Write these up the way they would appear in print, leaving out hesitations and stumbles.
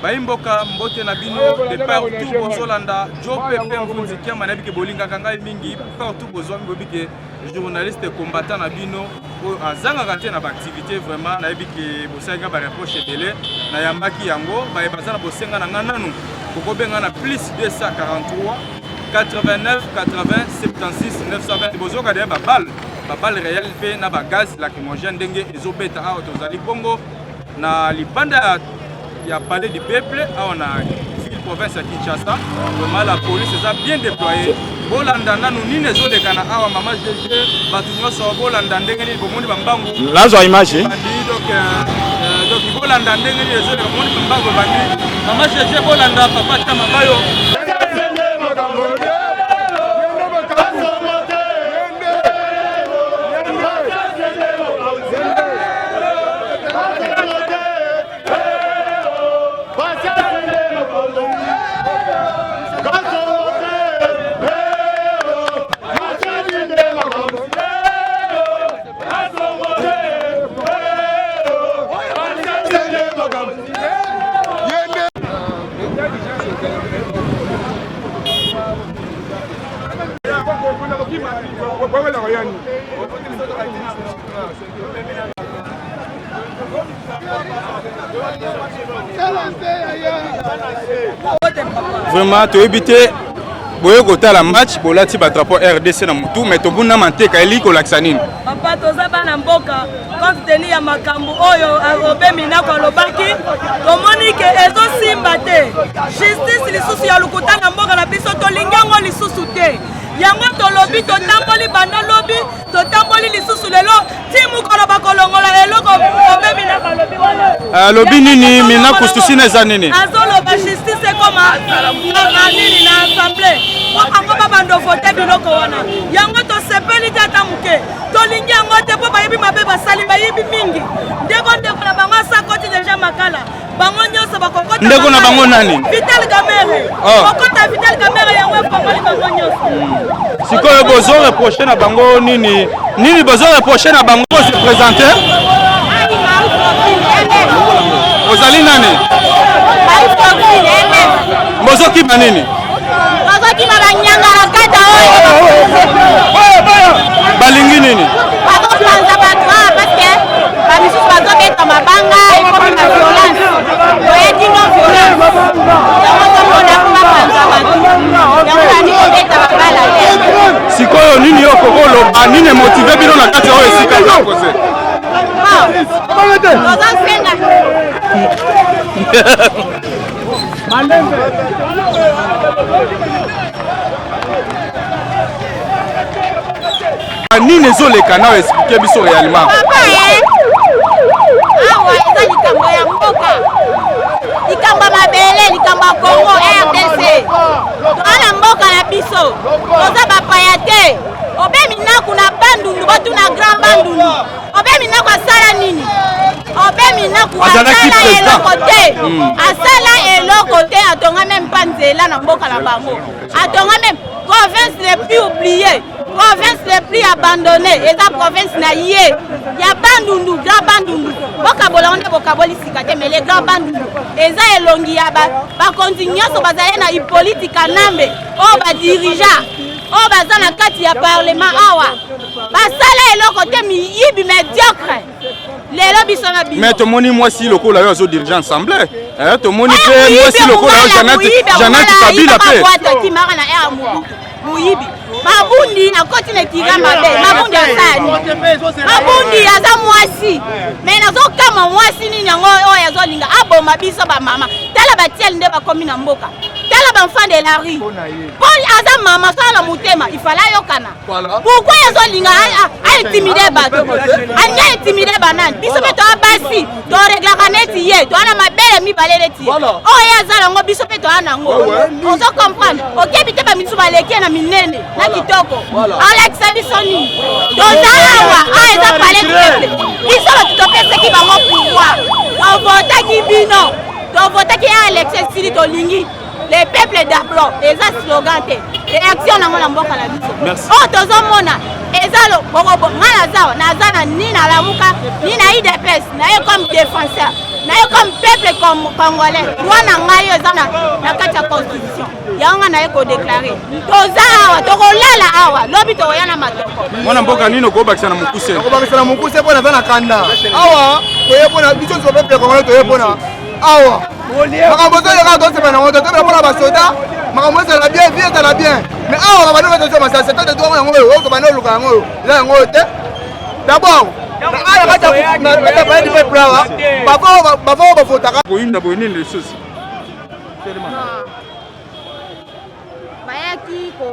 Baimboka mbote na bino de partout bozolanda jo pepe mfunzi kia manabi ke bolinga kanga mingi partout bozwa mbobi ke journaliste combattant na bino azanga kanté na activité vraiment na yebi ke bosenga ba reproche belé na yambaki yango ba ebazana bosenga na ngananu kokobenga na plus 243 89 80 76 920 bozoka de ba balle réel pe na ba gaz lacrymogène ndenge ezobeta awa tozali bongo na libanda ya palais du peuple on a une province à Kinshasa. Vraiment la police est bien déployée. Bolanda nanu nini ezolekana awa mama jeje batu nyoso bolanda ndenge ni bomoni bambangu lazo image donc bolanda ndenge ni ezoleka bomoni bambangu bandi mama jeje bolanda papa tama bayo Vraiment, tu as évité la match pour la drapeau RDC dans tout, mais tu as dit que tu as dit papa, tu as dit mboka quand tu as makambo oyo arobe minako lobaki tomonike ezo simbate justice lisusu ya lukuta na mboka na biso to lingango lisusu te yango to lobi to tamboli banda lobi to tamboli lisusu lelo timu kola bakolongola eloko obe minako lobi wala lobi nini minako susina za nini azolo ba justice koma na nini na assemblée ango babando voter biloko wana yango to sepeli jata muke to lingango te po bayibi mabe basali bayibi mingi ndeko na bango sakoti deja makala bango nyoso bakokota ndeko na bango nani Vital Kamerhe bakota Vital Kamerhe yango fongoli bango nyoso sikoyo bozo reprocher na bango nini bozo reprocher na bango se présenter ozali nani bozo kiba nini bozo kiba banyanga na kata oyo balingi nini bakopanza batwa parce que bamisusu bazobeta mabanga ekomi na violence oyedi no violence yango tomona bapanza batu yango nani kobeta babala te sikoyo nini yo kokoloba nini motive bino na kati oyo esika ekose tozosenga nini ezoleka na expliquer biso réellement awa eza likambo ya mboka likambo mabele likambo ya Congo RDC toana mboka na biso toza bapaya te obe minaku na bandundu botuna grand bandundu obe minaku asala nini obe minaku asala eloko te asala eloko te atonga même pas nzela na mboka na bango atonga même province les plus oubliées province les plus abandonnées et la province na yé ya bandundu grand bandundu bokabola onde bokaboli sikate mais les grand bandundu eza elongi ya ba continuation bazali na politique nambe o ba dirigeant o baza na kati ya parlement awa basala eloko te miyibi médiocre lelo biso na biso mais tomoni mwasi lokola yo azo dirigeant ensemble tomoni pe mwasi lokola yo Janati Kabila pe boîte ki mara na era muyibi mabundi akoti na kira mabe mabundi asani mabundi aza mwasi mais nazokama mwasi nini yango oyo azolinga aboma biso bamama tala batieli nde bakomi na mboka tala bamfant de la rue Paul aza mama sala mutema ifala yokana pourquoi azolinga intimide bato anya intimide banani biso pe toa basi to reglaka neti ye toana mabele mibale neti oyo azala ngo biso pe toana ngo ozo comprendre okebi te bamisu baleke na minene na kitoko Alexa Bisoni tozawa eza pale triple biso topeseki bango pouvoir tovotaki bino tovotaki Alexa Sili tolingi le peuple d'abord eza slogan te réaction nango na mboka na biso oh tozomona eza lo bobo ngala zawa nazana ni na lamuka ni na IDPS na ye comme défenseur naye comme peuple congolais droit na ngai eza na kati ya constitution yango nga naye kodéclare toza awa tokolala awa lobi tokoya na matoko mwana mboka nini okobakisa na mokuse okobakisa na mokuse mpo naza na kanda awa toye mpona biso nyonso peuple congolais toye mpona awa makambo ozoyeka tosepela nango totobela mpona basoda makambo ezala bien vie ezala bien mais awa babandi oyo masala setat de droit yango oyo tobandi oluka yango oyo eza yango oyo te d'abord nakati peuple awa bafao bafotaka koyinda boye nini lisusu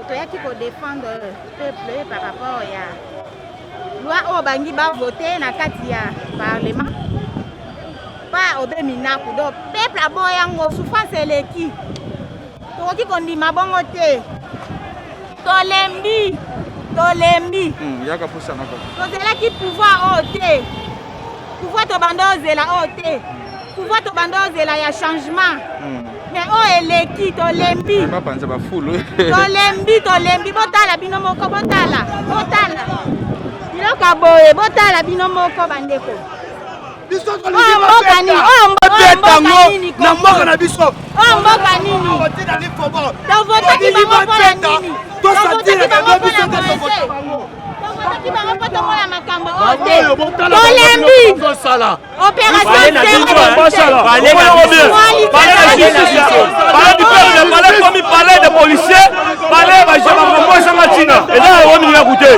toyaki kodéfendre peuple par rapport ya loi oyo bangi bavote na kati ya parlement pa obe minaku donc peuple aboyango souffrance eleki tokoki kondima bongo te tolembi yaka pusanaka tozelaki pouvoir oyo te pouvoir tobanda ozela oyo te pouvoir tobanda ozela ya changement mais oyo eleki tolembi bapanza bafulu tolembi botala bino moko botala biloko boye botala bino moko bandeko oyo mboka nini na mboka na biso oyo mboka nini tovotaki bango mpona nini tovotaki bango mpona tomona makambo oyo te tolembi Parler des policiers, parler de China. Et là, on y a goûté.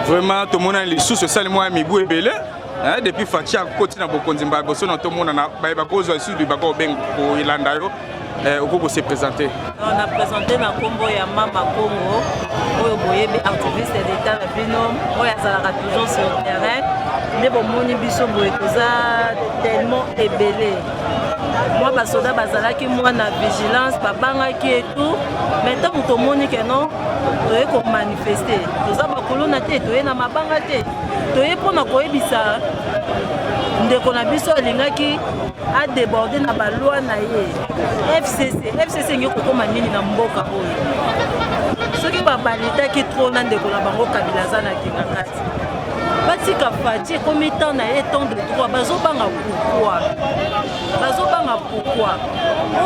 Vraiment, tout le monde a les sous, c'est ça le moyen mi boué belé. Depuis Fatia côté na bokonzi mba boso na tout le monde na ba ko zo sur du bako ben ko ilanda yo oko se présenter. On a présenté na combo ya Mama Congo oyo boyebe activiste d'état na bino oyo azalaka toujours sur le terrain mais bon moni biso boye koza tellement ébélé. Moi basoda bazalaki moi na vigilance babangaki et tout mais tant que moni que non toye ko manifester toza bakolo na te toye na mabanga te toye pona koyebisa ndeko na biso alingaki a déborder na baloi na ye FCC ngi kokoma nini na mboka oyo soki babalitaki trop na ndeko na bango Kabila za na kingakati batika Fati komi temps na ye temps de droit bazobanga pourquoi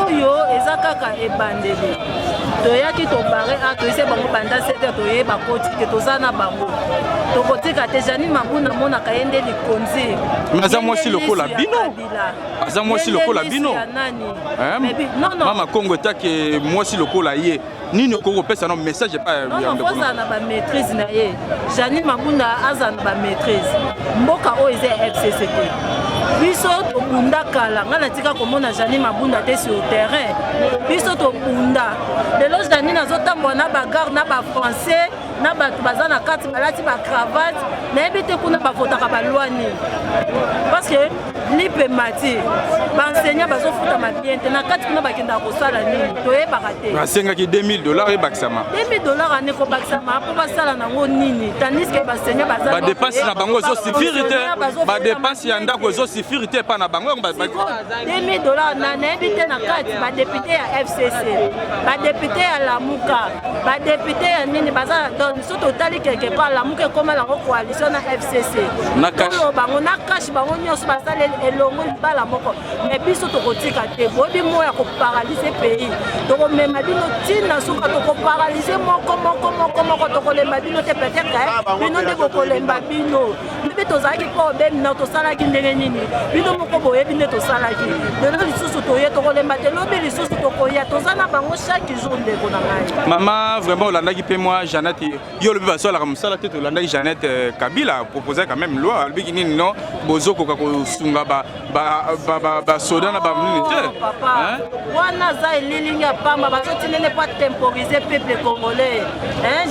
oyo eza kaka ebandeli toyaki tobare a toyise bango banda 7 toye bakoti ke toza na bango tokotika te Janine Mabunda monaka ye nde likonzi aza mwasi lokola bino aza mwasi lokola bino Mama Congo etake mwasi lokola ye nini okopesa na message pa ya ndeko na ba maîtrise na ye Janine Mabunda aza na ba maîtrise mboka oyo eza FCC biso tobunda kala nga natika komona Janine Mabunda te sur terrain biso tobunda lelo Janine azotambola na bagarde na bafrançais na bato baza na kati balati bacravate nayebi te kuna bavotaka balwani parce que lipe mati baenseignant bazofutama bien te na kati kuna bakendaka kosala nini toyebaka te basengaki $2000 ebakisama $2000 ane kobakisama mpo basala nango nini tandis ke baenseignant badepense na bango ezosifiri te badepense ya ndako ezosifiri te epa na bango $2000 nayebi te na kati badepute ya FCC badepute ya Lamuka badepute ya nini baza don so totali quelque part Lamuka ekoma lango coalition na FCC tolo bango na kashi bango nyonso basala elongo libala moko mais biso tokotika te boyebi moyo ya koparalyse pays tokomema bino ntina suka tokoparalyse moko tokolemba bino te peut-être bino nde bokolemba bino mpe tozalaki mpo obemina tosalaki ndenge nini bino moko boyebi nde tosalaki lelo lisusu toye tokolemba te lobi lisusu tokoya toza na bango chaque jour ndeko na ngai mama vraiment olandaki mpe moi Jeannette yo lobi basolaka mosala te tolandaki Jeannette Kabila proposé quand même loi alobiki nini non bozokoka kosunga basoda na banini te wana aza elilingi ya pamba bazotinene po temporiser peuple congolais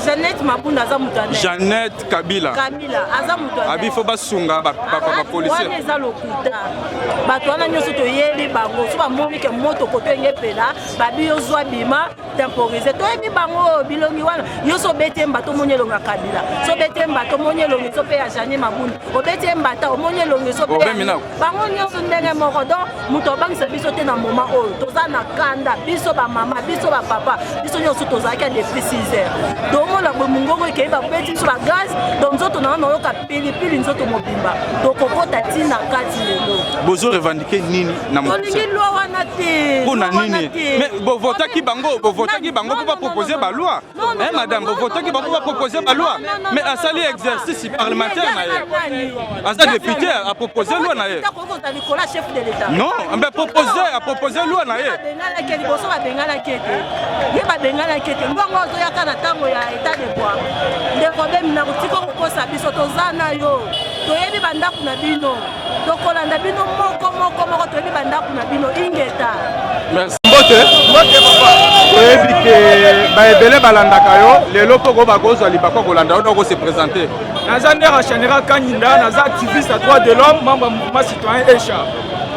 Jeannette Mabunda aza moto Jeannette Kabila aza moto abi fo basunga bapolisier wana eza lokuta bato wana nyonso toyebi bango so bamoni ke moto koto enge pela babi yozwa bima temporiser toyebi bango bilongi wana yo so bete mbato omoni elongo ya Kabila so bete mbato omoni elongo so mpe ya Jeannette Mabunda obete mbata omoni elongo so mpe bango nyonso ndenge moko donc moto obangisa biso te na moment oyo toza na kanda biso bamama biso bapapa biso nyonso tozalaki ya depuis 6 heures tomona bomungongo ekei babeti biso bagaz donc nzoto na wana oyoka pilipili nzoto mobimba tokokota ntina kati lelo bozo revendiquer nini na tolingi lwa wana te mpona nini mais bovotaki bango mpo baproposer baloi madame bovotaki bango baproposer baloi mais asali exercice parlementaire na ye aza député aproposer loi na ye non mais proposer loi na ye liboso babenganaki ete ye babenganaki ete mbongo ozoyaka na ntango ya etat de droit ndeko bemina kotika kokosa biso toza na yo toyebi bandako na bino tokolanda bino moko toyebi bandako na bino ingeta merci mbote toyebi ke baebele balandaka yo lelo mpo bakozwa libakwa kolanda yo noko se présenter naza ndera général Kanyinda naza activiste à droit de l'homme membre ya mouvement citoyen ECHA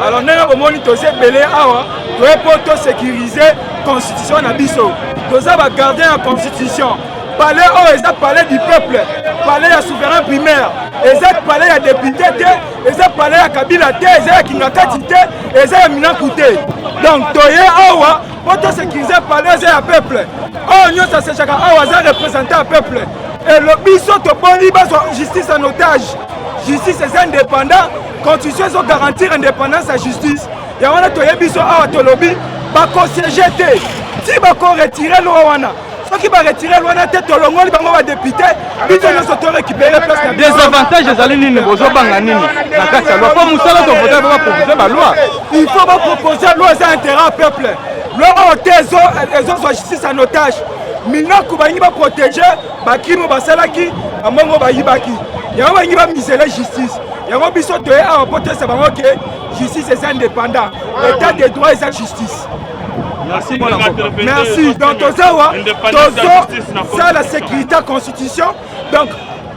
alors ndenge bomoni toza ebele awa toye mpo tosécuriser constitution na biso toza bagardien ya constitution palais oyo eza palais du peuple palais ya souverain primaire eza palais ya député te eza palais ya Kabila te eza ya Kingakati te eza ya Minaku te donc toye awa mpo tosécuriser palais eza ya peuple oyo nyonso asechaka awa aza représenté ya peuple biso toboni bazwa justice en otage justice eza indépendant constitution ezo garantir indépendance ya justice ya wana toyebi biso awa tolobi bakosiege te ti bakoretire loi wana soki baretire loi wana te tolongoli bango badepute biso nyonso torécupere place na désavantage ezali nini bozobanga nini na kati ya loi mpo mosala tovote bapropose baloi il faut bapropose loi eza intérêt ya peuple loi oyo te ezozwa justice en otage Minaku balingi baprotege bakrime basalaki bambongo bayibaki yango balingi bamisele justice yango biso toye awa mpo tose bango ke justice eza indépendant état de droit eza justice merci donc tozawa tozo la sécurité constitution donc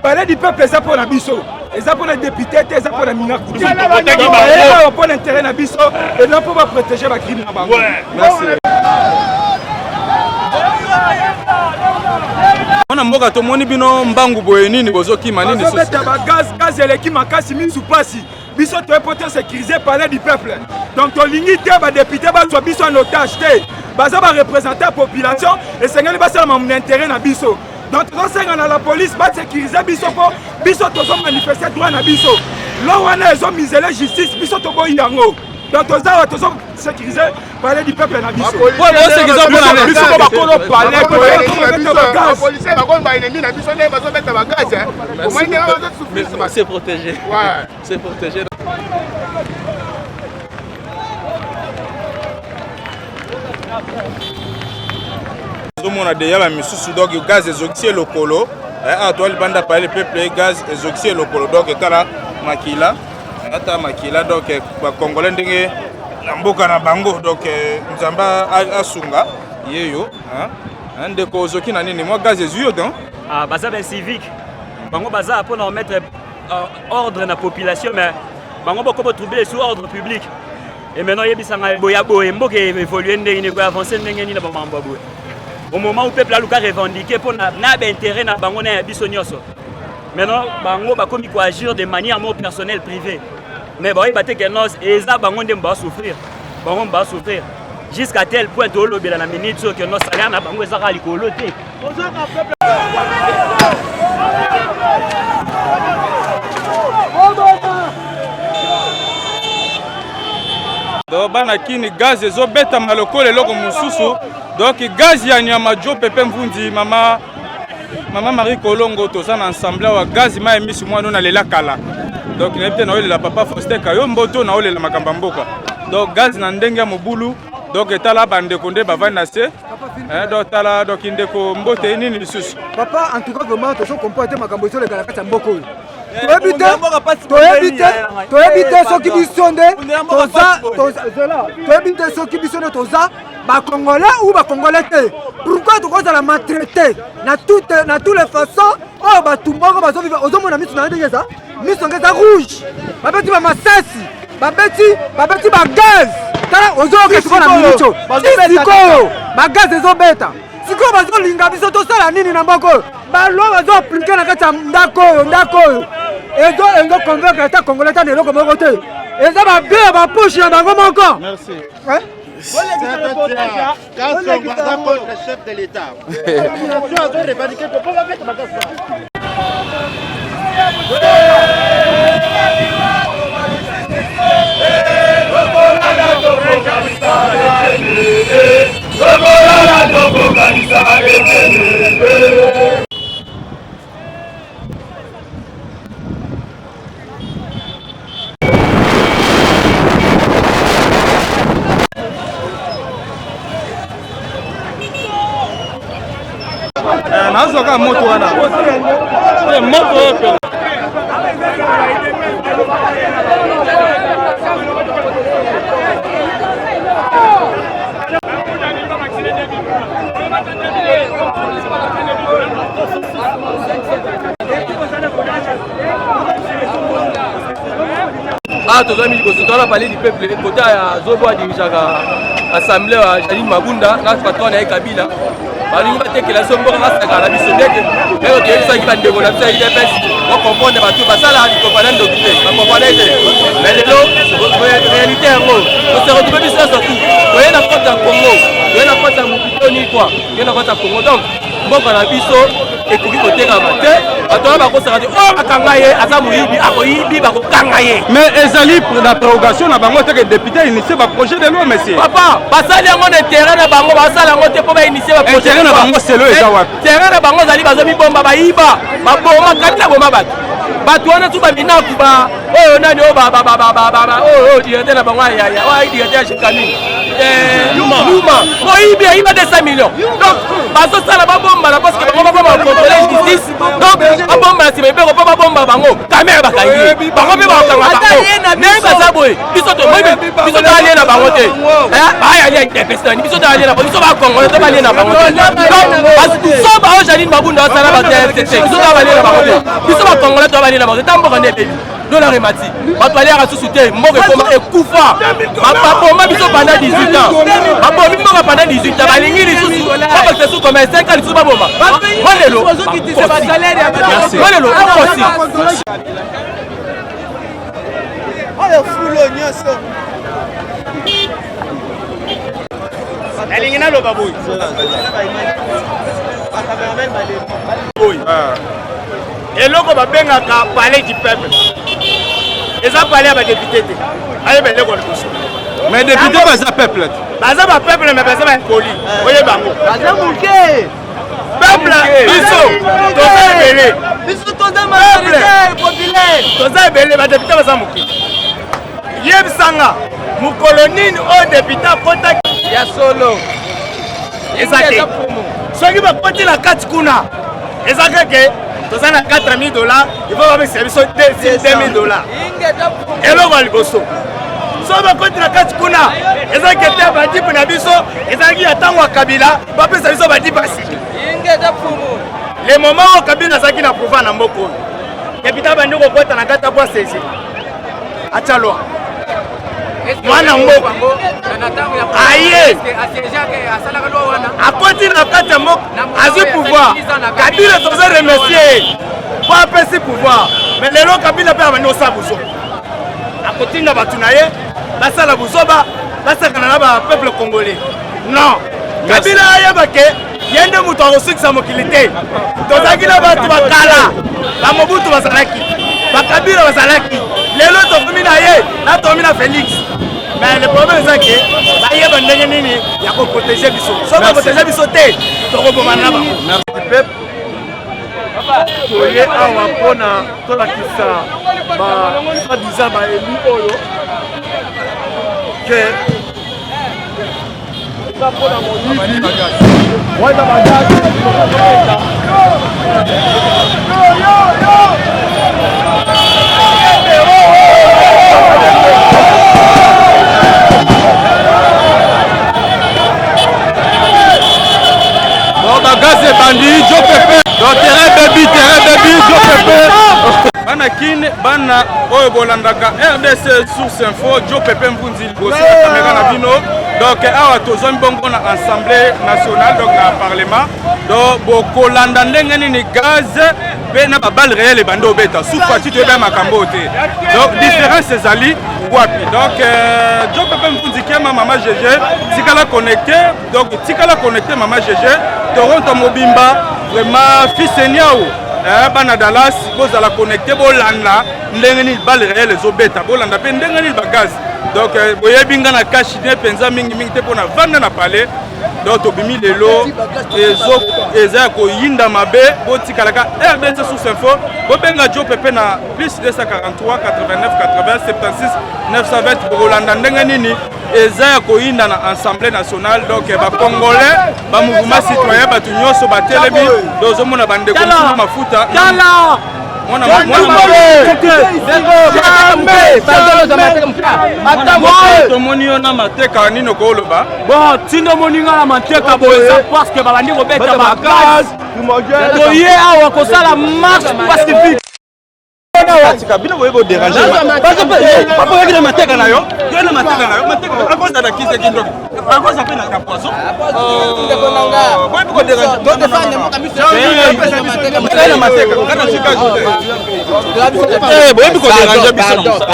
palais du peuple eza mpona biso eza mpona député te eza mpona Minaku awa mpo na intérêt na biso eza mpo baprotege bakrime na bango merci. wana mboka tomoni bino mbangu boye nini bozokima nini bozobeta bagaz eleki makasi misu pasi biso toye po tosécuriser palais du peuple donc tolingi te badepute bazwa biso en otage te baza bareprésente population esengeli basalama na intérêt na biso donc tozosenga na la police basécuriser biso mpo biso tozomanifeste droit na biso lo wana ezomisele justice biso toboyi yango donc tozawa tozosécuriser palais du peuple na biso biso bakolo palais policier bakolo baennemi na biso nde bazobeta bagaz omoni c'est protégé c'est protégé tozomona deya bamisusu donc gaz ezokisi elokolo awa toali banda palais le peuple gaz ezokisi elokolo donc etala makila ata makila donc bakongolais ndenge na mboka na bango donc nzamba asunga yeyo ndeko ozoki na nini mwa gaz ezwi yo donc baza ba civique bango baza mpona remettre ordre na population mais bango boko troubler sur ordre public. Et maintenant yebisanga boya boye mboke évoluer ndenge ko avancer ndenge ni na bamamba boye. Au moment où peuple a luka revendiquer pour na intérêt na bango na biso nyoso. Maintenant bango ba komi ko agir de manière more personnelle privée. Mais bon il batte que nos et ça bango ndem ba souffrir. Bango ba souffrir jusqu'à tel point de lobela na minute que nos salaire na bango ezaka likolo te. Donc bana kini gaz ezobeta maloko leloko mususu. Donc gaz ya nyama jo pepe mvundi mama Marie Kolongo toza na ensemble wa gaz ma emisi mwana na lela kala. Donc n'était na olela papa Foster Kayo mboto na olela makamba mboka. Donc gaz na ndenge ya mobulu. Donc etala bande konde bavana se. Donc tala donc indeko mbote nini lisusu. Papa en tout cas vraiment to so comporter makambo so le kala kata mboko. Toyebite soki bisonde toza ba congolais ou ba congolais te. Pourquoi tu causes la maltraiter na toutes les façons oh ba tumboko ba zo vivre ozomona miso na ndenge ça miso ngeza rouge babeti ba masasi babeti ba gaz tala ozoke tukona milicho siko ba gaz ezobeta siko bazolinga biso tosala nini na mboko balwa bazo appliquer na kati ya ndako oyo ezo convaincre l'état congolais ta eloko moko te eza babie bapoche na bango moko. Merci. Chef de l'État. nazoka moto wana moto toza mili kosutana parler du peuple côté ya Zobo dirigeaka assemblée ya Janine Mabunda na patron na Kabila balingi batekela so mboka basaka na biso ndeke lelo toyebisaki bandeko na biso ya IDPS okomprendre bato basala likompana ndokite bakompana ete mais lelo réalité yango tose retrouve biso surtout toye na kota ya Congo toye na kota ya Mopitoni kwa toye na kota ya Congo donc mboka na biso ekoki kotekama te bato wana bakosaka te oyo bakanga ye aza moyibi akoyibi bakokanga ye mais ezali na prorogation na bango teke député initie baprojet de loi monsieur papa basali yango na terrain na bango basala yango te mpo bainitie baprojet na bango selo eza wapi terrain na bango ezali bazomibomba bayiba baboma kati na boma bato wana tu baminaku oyo nani oyo directeur na bango oyo directeur ya chekani Luma oyibi ayiba 200 millions donc bazosala babombana parce que bango babomba contrôler justice donc babomba na nsima ebeko mpo babomba bango kamere bakangi bango mpe bakokanga bango ndenge baza boye biso toalie na bango te bayali ya interpesani biso toalie na bango biso bakongole to balie na bango te donc so bao Janine Mabunda osala batete biso toabalie na bango te biso bakongole to balie na bango te ta mboka nde ebebi dola remati bato aliaka susu te mboka ekoma ekufa baboma biso pendant 18 ans babomi mboka pendant 18 ans balingi lisusu babakisa susu koma 5 ans lisusu baboma molelo okosi oyo fulo nyonso nalingi naloba boyi eloko babengaka palais du peuple eza palais ya badepute te ayeba eloko liboso mais député baza peuple baza bapeuple mais baza bakoli oyebango baza moke peuple biso toza ebele biso toza majorité populaire toza ebele badepute baza moke yebisanga mokolo nini oyo depute akotaki ya solo eza te soki bakoti na kati kuna eza keke toza na 4000 $, il faut bamekisa biso 2000 $. eloko ya liboso so bakoti na kati kuna ezalaki ete badipu na biso ezalaki ya ntango ya Kabila bapesa biso badipu asiki le moment oyo Kabila azalaki na pouvoir na mboka oyo depute abandi kokota na kati abwa saisi atia loi mwana mboka aye akoti na kati ya mboka azwi pouvoir Kabila toza remercier po apesi pouvoir mais lelo Kabila mpe abandi osala buzoba akotinda bato na ye basala buzoba basakana na bapeuple congolais non Kabila ayeba ke ye nde moto akosukisa mokili te tozalaki na bato bakala bamobutu bazalaki bakabila bazalaki lelo tokomi na ye na tokomi na Félix mais le problème c'est que bayeba ndenge nini ya koprotéger biso so baprotéger biso te tokoboma na bango merci peuple toye awa mpona tolakisa basadiza baélu oyo ke eza mpona moyibi wana bagasi bagaz ebandi Jo Pepe donc terrain baby Jo Pepe bana kine bana oyo bolandaka RDC Source Info Jo Pepe Mpunzi liboso kamera na bino donc awa tozwami bongo na Assemblée nationale donc na parlement donc bokolanda ndenge nini gaz pe na babale réel ebandi obeta sufati toyeba makambo te donc différence ezali wapi donc Jo Pepe Mpunzi kiama mama GG tikala connecté donc tikala connecté mama GG Toronto mobimba vraiment fils eniao bana Dallas bozala connecté bolanda ndenge ni balle réel ezobeta bolanda pe ndenge ni bagaz donc boyebi nga na cash ne penza mingi te pona vanda na palais donc tobimi lelo eza koyinda mabe botikalaka RDC Source Info bobenga Jo Pepe na plus 243 89 80 76 920 bolanda ndenge nini eza ya koyinda na Assemblée nationale donc ba congolais ba mouvement citoyen batu nyonso batelemi dozomona bandeko na mafuta tala mwana tomoni yo na mateka nino koloba bon tindo moninga na mateka boza parce que babandi kobeta bagaz toye awa kosala marche pacifique Kabila boyebo déranger parce que papa yaki na mateka na yo na mateka na yo mateka a cause de kise kindo a cause de na poisson boyebo déranger donc défendre mo kamiso na mateka kana shika boyebo déranger biso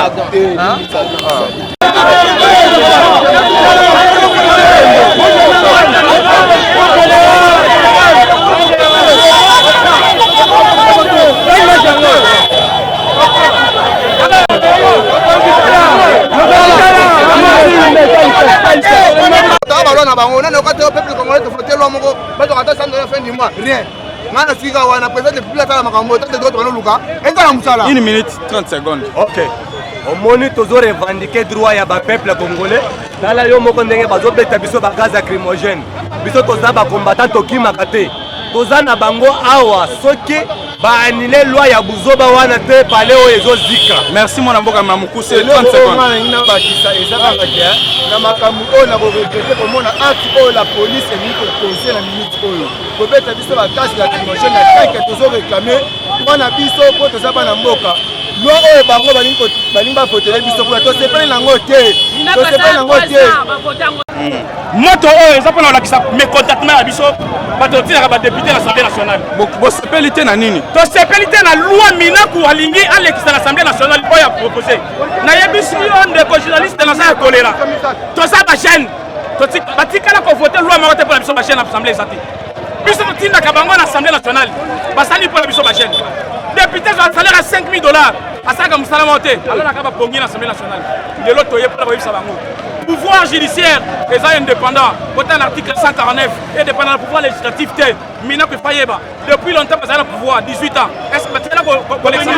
na bango na ko te peuple congolais to fotel lo moko ba to kata sando na fin du mois rien ngana sika wana président de plus la makambo tant de d'autres no luka eza musala 1 minute 30 secondes OK omoni tozo revendiquer droit ya ba peuple congolais tala yo moko ndenge bazo beta biso ba gaz lacrymogène biso toza ba combattant tokimaka te toza na bango awa soki baanile loi ya buzoba wana te pale oyo ezozika merci mwana mboka mamukuse 30 secondes na bakisa ezaka kia na makambo oyo na boregrete komona acte oyo la police emi kokonse na minute oyo kobeta biso bakasi ya lacrymogène na tanke tozo réclamer mwana biso po toza bana mboka loi oyo bango balingi bafotele biso kuna tosepeli nango te moto oyo eza mpona kolakisa mécontentement ya biso bato otinaka badepute na assemblée nationale bosepeli te na nini tosepeli te na loi minaku alingi alekisa na assemblée nationale oyo ya propose nayebisi yo ndeko journaliste naza ya kolera toza bagene batikala kovote loi moko te mpona biso bagene na assemblée eza te biso totindaka bango na assemblée nationale basali mpona biso bagene député zo salaire ya 5 000 $, asalaka mosala moko te alonaka bapongi na assemblée nationale lelo toye mpona boyebisa bango pouvoir judiciaire est indépendant. Autant l'article 149 est dépendant du pouvoir législatif. Mina que Fayeba depuis longtemps parce qu'elle a pouvoir 18 ans. Est-ce que tu as collection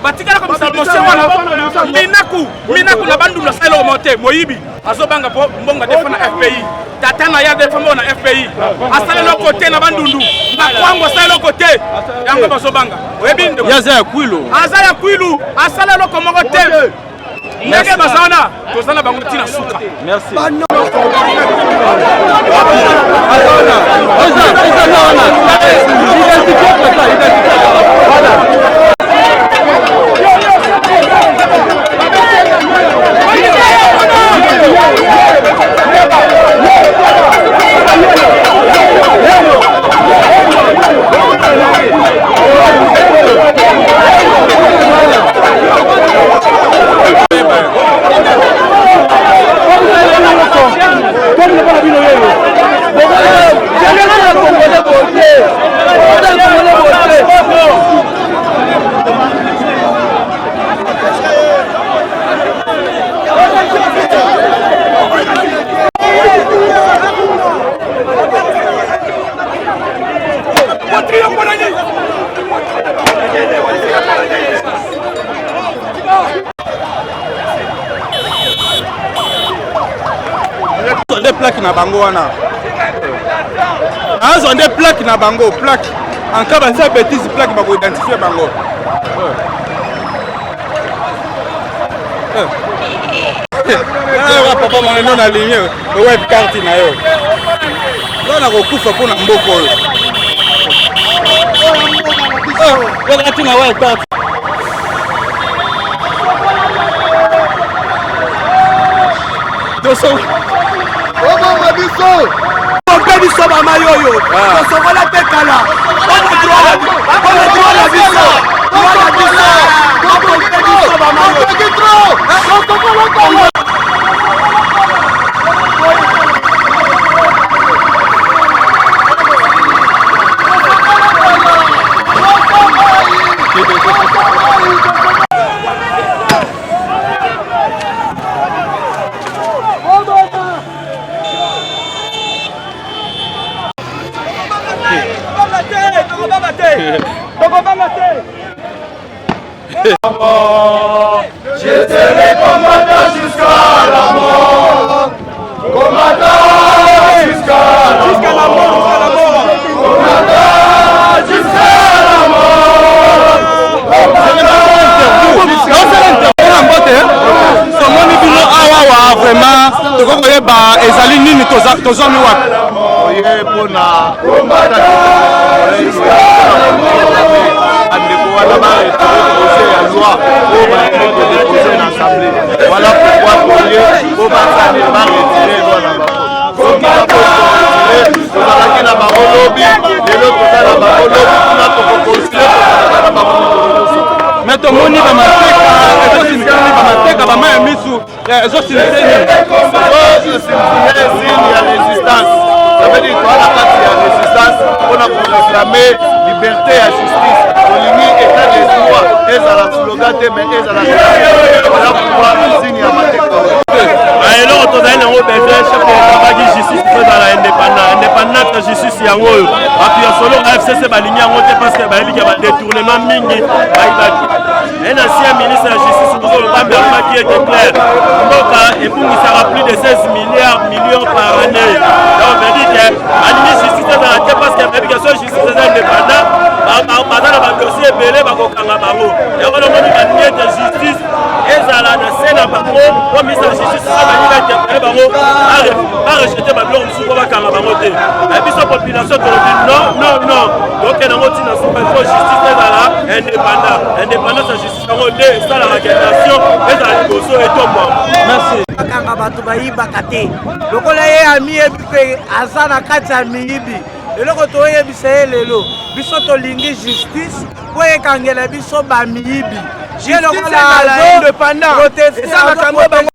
Batika comme ça motion Minaku na bandu la sala monter Moyibi azobanga po mbonga défendre FPI. Tata na ya défendre na FPI. Asala le côté na bandundu. Na kwango sala le côté. Yango bazobanga. Oyebi Yaza Kwilu. Azaya Kwilu asala le komoko te. Ndenge basana tozana bango tina suka. Merci. Voilà. na bango wana. Azwa nde plaque na bango, plaque. En cas de ça bêtise plaque ba ko identifier bango. Papa mon nom na ligne, web carte na yo. Là na ko kufa pona mboko yo. Yo carte na web carte. Doso. Oba biso. Oba biso ba mayoyo. Doso wala te kala. On a droit la biso. On a biso. On a biso ba mayoyo. Je serai combattant jusqu'à la mort. Combattant jusqu'à la mort. Combattant jusqu'à la mort. Somoni bino awa vraiment toko koyeba ezali nini tozomi wapi oye pona andeko wana baretrouve ya loi oyo bayebi kodepose na assemblée. Voilà pourquoi toye po basani baretire loi na bango. Soki bakoretire tozalaki na bango lobi, lelo toza na bango lobi kuna tokokonsidere tozalaka na bango mikolo. mais tomoni bamateka ezosimikani bamateka bama ya misu ezosimikani signe ya résistance. Ça veut dire toza na kati ya résistance mpona koréclamer liberté ya justice. Tolingi état de droit ezala slogan te mais ezala voilà pourquoi signe ya mateka. eloko tozali nango besoin chef etabaki justice mpo ezala indépendante justice yango oyo bato ya solo FCC balingi yango te parce que bayebiki ya badétournement mingi bayibaki un ancien ministre ya justice bozolobambi alobaki ete clair mboka ebungisaka plus de 16 millions par année. Donc veut dire que alingi justice ezala te parce que bayebiki ya so justice eza indépendant baza na badossier ebele bakokanga bango yango nomoni balingi ete justice ezala na se na bango po ministre ya justice abalingi interpele bango barejete babiloko mosusu po bakanga bango te. Biso population tolobi non tokende yango ntina suka ifo justice ezala indépendance ya justice yango nde esalaka ke nation ezala liboso etombwama. Merci. bakanga bato bayibaka te lokola ye amiyebi mpe aza na kati ya miyibi eloko toyebisa ye lelo biso tolingi justice po ekangela biso bamiyibi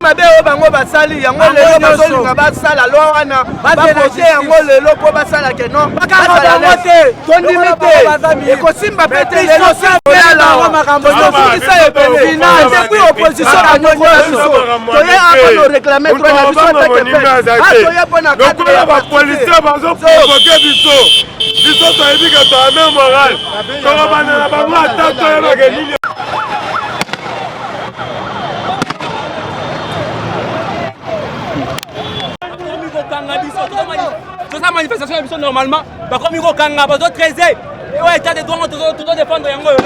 mabe oyo bango basali yango lelo bazolinga basala lwa wana bapote yango lelo mpo basalake non basala te tondimi te ekosimba mpe te lelo sokolalaisa ebele depuis opposition banyongo ya biso toye akono réclame droit na biso atake mpona lokola bapolisier bazoprovoke biso toyebike toame moral tokobanda na bango ata toyebake nini. Toza manifestation ya biso normalement bakomi kokanga bazo 13 oyo état de droit tozo défendre yango oyo.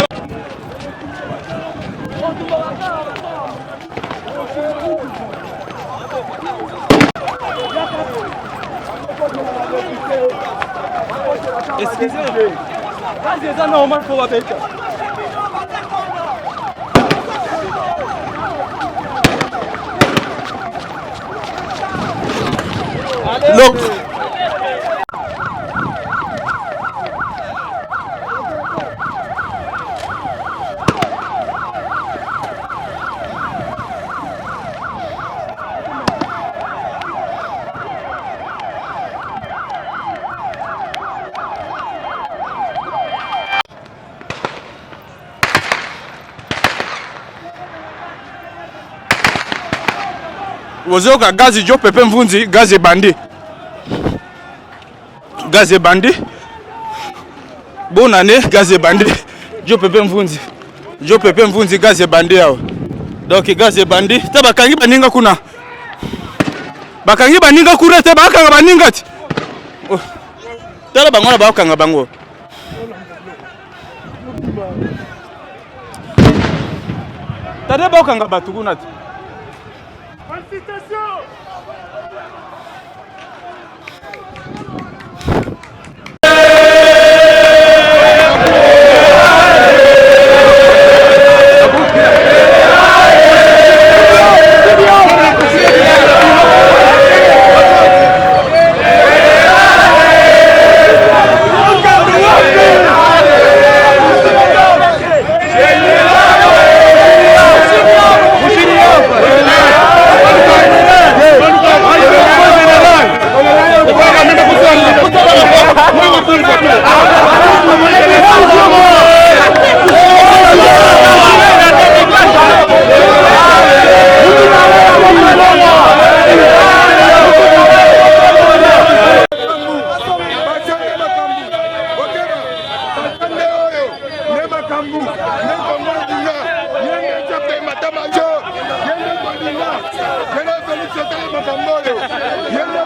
Excusez-moi. C'est normal pour la bête. Look. Wozoka gazi jo pepe mvunzi gazi bandi. Gazi bandi. Bonne année gazi bandi. Jo pepe mvunzi gazi bandi yao. Donc gazi bandi tabakangi baninga kuna. bakangi baninga kura te bakanga baninga ti tala bango na bakanga bango tade bakanga batu kuna ti Yende